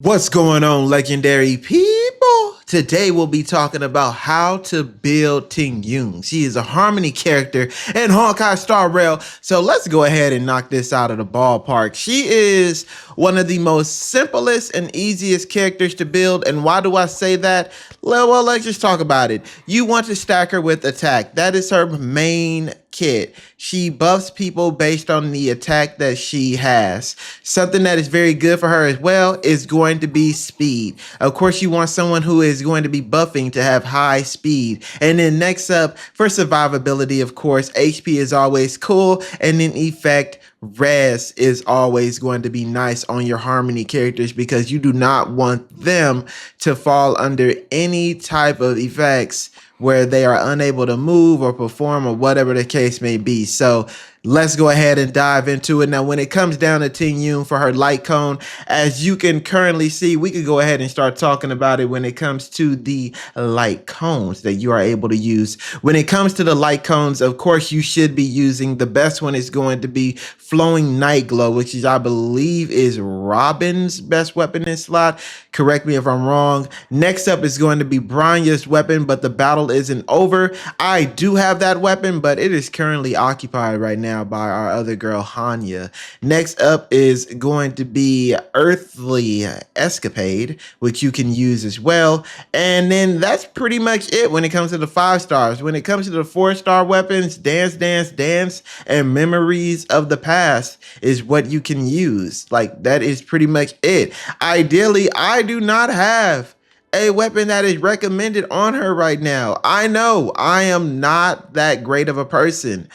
What's going on, legendary people? Today we'll be talking about how to build Tingyun. She is a harmony character in Honkai Star Rail. So let's go ahead and knock this out of the ballpark. She is one of the most simplest and easiest characters to build. And why do I say that? Well, let's just talk about it. You want to stack her with attack. That is her main kit. She buffs people based on the attack that she has. Something that is very good for her as well is going to be speed. Of course, you want someone who is going to be buffing to have high speed. And then next up, for survivability, of course, HP is always cool. And then effect, res is always going to be nice on your harmony characters because you do not want them to fall under any type of effects where they are unable to move or perform or whatever the case may be. So let's go ahead and dive into it. Now, when it comes down to Tingyun for her light cone, as you can currently see, we could go ahead and start talking about it when it comes to the light cones that you are able to use. When it comes to the light cones, of course, you should be using the best one is going to be Flowing Night Glow, which is, I believe, is Robin's best weapon in slot. Correct me if I'm wrong. Next up is going to be Bronya's weapon, but the battle isn't over. I do have that weapon, but it is currently occupied right now by our other girl, Hanya. Next up is going to be Earthly Escapade, which you can use as well. And then that's pretty much it when it comes to the 5 stars. When it comes to the 4-star weapons, Dance, Dance, Dance, and Memories of the Past is what you can use. Like, that is pretty much it. Ideally, I do not have a weapon that is recommended on her right now. I know I am not that great of a person.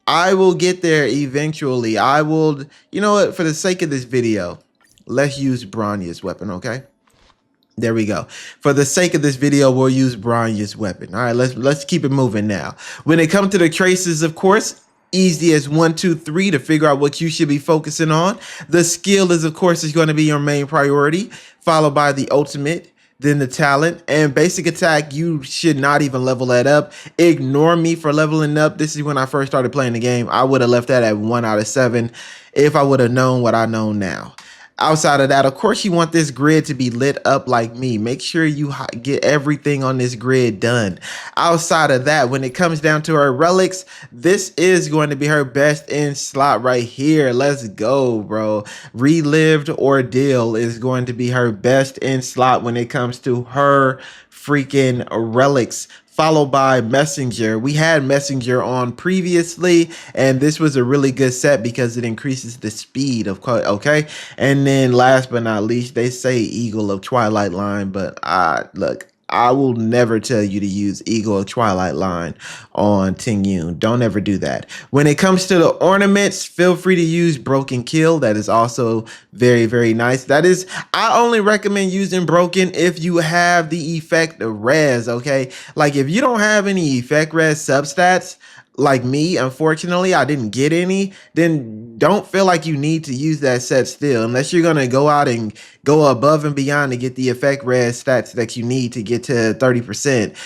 I will get there eventually. I will, you know what, for the sake of this video, let's use Bronya's weapon, okay? There we go. For the sake of this video, we'll use Bronya's weapon. All right, let's keep it moving now. When it comes to the traces, of course, easy as 1, 2, 3 to figure out what you should be focusing on. The skill is, of course, is going to be your main priority, followed by the ultimate, then the talent, and basic attack. You should not even level that up. Ignore me for leveling up. This is when I first started playing the game. I would have left that at 1 out of 7 if I would have known what I know now. Outside of that, of course, you want this grid to be lit up like me. Make sure you get everything on this grid done. Outside of that, when it comes down to her relics, this is going to be her best in slot right here. Let's go, bro. Relived Ordeal is going to be her best in slot when it comes to her freaking relics, followed by Messenger. We had Messenger on previously, and this was a really good set because it increases the speed of, okay? And then last but not least, they say Eagle of Twilight Line, but look, I will never tell you to use Eagle of Twilight Line on Tingyun. Don't ever do that. When it comes to the ornaments, feel free to use Broken Kill. That is also very, very nice. That is, I only recommend using Broken if you have the effect of res, okay? Like, if you don't have any effect res substats, like me, unfortunately, I didn't get any, then don't feel like you need to use that set still, unless you're going to go out and go above and beyond to get the effect res stats that you need to get to 30%.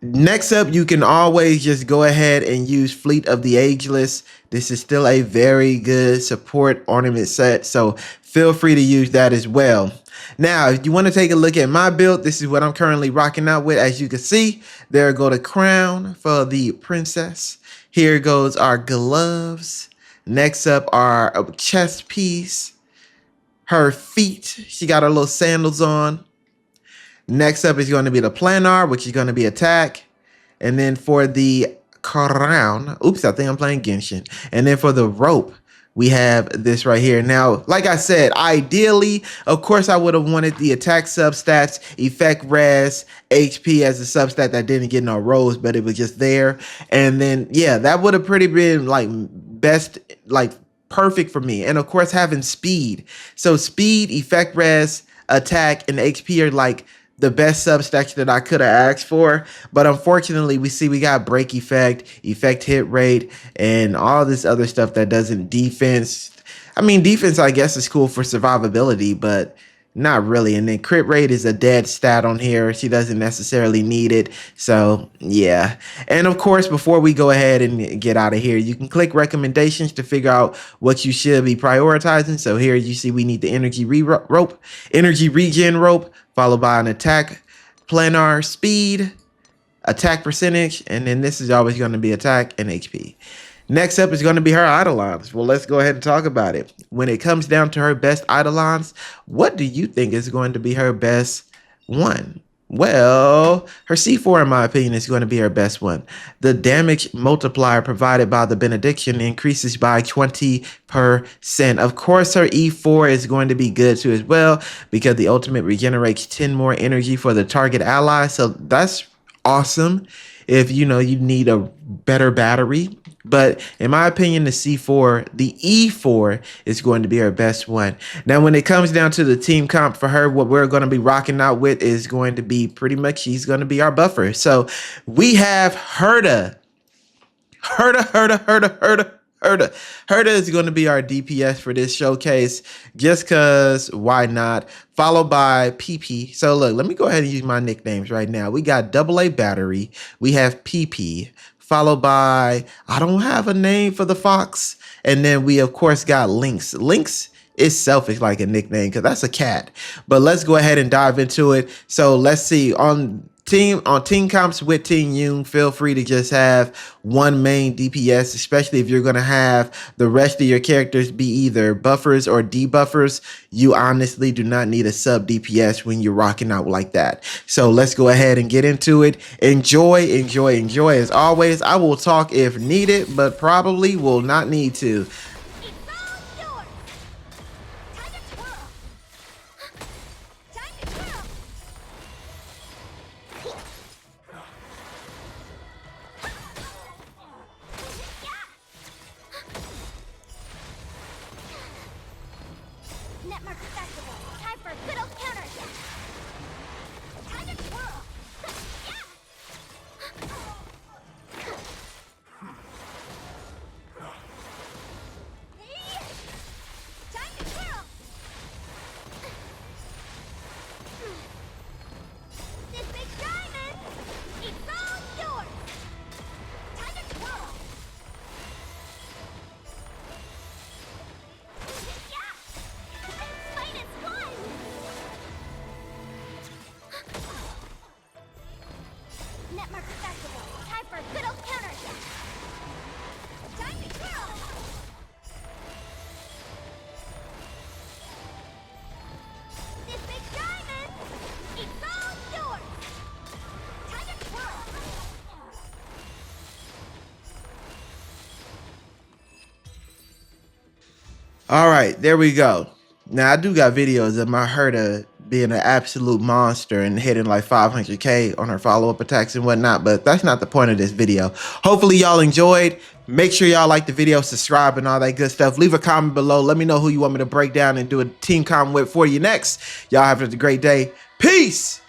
Next up, you can always just go ahead and use Fleet of the Ageless. This is still a very good support ornament set, so feel free to use that as well. Now, if you want to take a look at my build, this is what I'm currently rocking out with. As you can see, there go the crown for the princess. Here goes our gloves. Next up, our chest piece. Her feet, she got her little sandals on. Next up is going to be the planar, which is going to be attack. And then for the crown, oops, I think I'm playing Genshin. And then for the rope, we have this right here. Now, like I said, ideally, of course, I would have wanted the attack substats, effect res, HP as a substat that didn't get no rolls, but it was just there. And then, yeah, that would have pretty been like best, like perfect for me. And of course, having speed. So speed, effect res, attack, and HP are like the best substats that I could have asked for. But unfortunately, we got break effect hit rate, and all this other stuff that doesn't defense. I mean, defense, I guess, is cool for survivability, but Not really. And then crit rate is a dead stat on here. She doesn't necessarily need it. So yeah. And of course, before we go ahead and get out of here, you can click recommendations to figure out what you should be prioritizing. So here you see we need the energy regen rope, followed by an attack planar speed, attack percentage, and then this is always going to be attack and HP. Next up is going to be her Eidolons. Well, let's go ahead and talk about it. When it comes down to her best Eidolons, what do you think is going to be her best one? Well, her C4, in my opinion, is going to be her best one. The damage multiplier provided by the Benediction increases by 20%. Of course, her E4 is going to be good too as well, because the ultimate regenerates 10 more energy for the target ally. So that's awesome if you need a better battery. But in my opinion, the E4 is going to be her best one. Now, when it comes down to the team comp for her, what we're going to be rocking out with is going to be pretty much, she's going to be our buffer. So we have Herta. Herta is going to be our DPS for this showcase, just because why not? Followed by PP. So look, let me go ahead and use my nicknames right now. We got AA Battery. We have PP. Followed by, I don't have a name for the fox. And then we, of course, got Lynx. Lynx is selfish like a nickname because that's a cat. But let's go ahead and dive into it. So let's see. On team comps with Tingyun, feel free to just have one main DPS, especially if you're going to have the rest of your characters be either buffers or debuffers. You honestly do not need a sub DPS when you're rocking out like that. So let's go ahead and get into it. Enjoy. As always, I will talk if needed, but probably will not need to. All right, there we go. Now, I do got videos of my Herta being an absolute monster and hitting like 500K on her follow-up attacks and whatnot, but that's not the point of this video. Hopefully y'all enjoyed. Make sure y'all like the video, subscribe, and all that good stuff. Leave a comment below. Let me know who you want me to break down and do a team comp with for you next. Y'all have a great day. Peace!